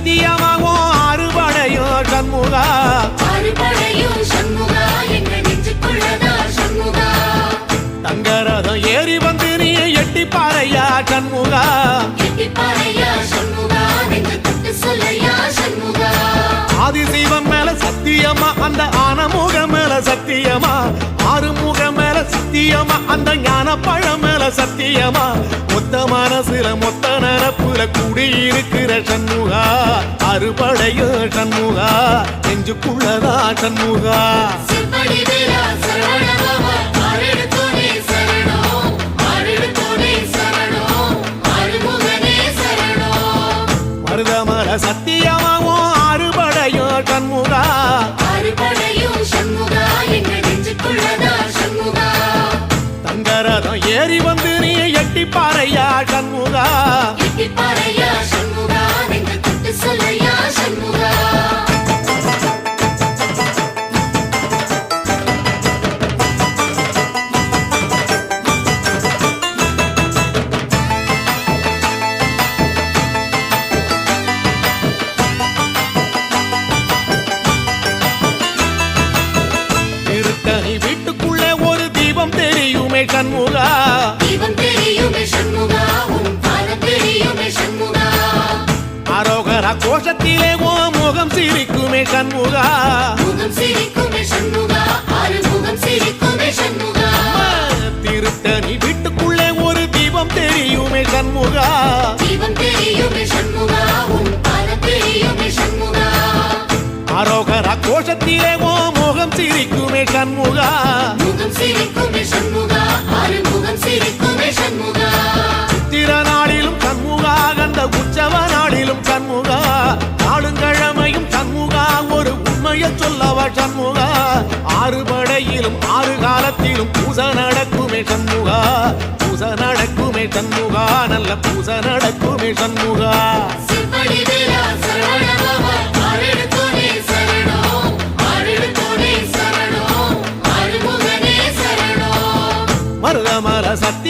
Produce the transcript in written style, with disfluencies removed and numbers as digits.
சத்தியமாவோ அறுபடையோ சண்முகா தங்கரதம் ஏறி வந்து நீ எட்டி பாறையா சண்முகா ஆதிசைவம் மேல சத்தியமா அந்த ஆனமுகம் மேல சத்தியமா ஆறுமுகம் மேல சத்தியமா அந்த ஞான பழம் மேல சத்தியமா மொத்த மனசுல மொத்த நரப்புல குடியிருக்கிற சண்முகா அறுபடையோ சண்முகா நெஞ்சுக்குள்ளதா சண்முகா மருதமல சத்தியமாவோ அறுபடையோ சண்முகா தங்கரதம் ஏறி வந்து நீ எட்டி பாறையா சண்முகா திருத்தணி வீட்டுக்குள்ளே ஒரு தீபம் தெரியுமே சண்முகா அரோகரா கோஷத்திலே ஓ முகம் சிரிக்குமே சண்முகா திருத்தணி வீட்டுக்குள்ளே ஒரு தீபம் தெரியுமே சண்முகா அரோகரா கோஷத்திலே ஓ முகம் சிரிக்குமே சண்முகா சித்திர நாளிலும் சண்முகா கந்த உற்சவ நாளிலும் சண்முகா நாளுங்கிழமையும் சண்முகா ஒரு உண்மையை சொல்லவா சண்முகா ஆறுபடையிலும் ஆறு காலத்திலும் பூசை நடக்குமே சண்முகா பூசை நடக்குமே சண்முகா நல்ல பூசை நடக்குமே சண்முகா மருதமல சத்தியமா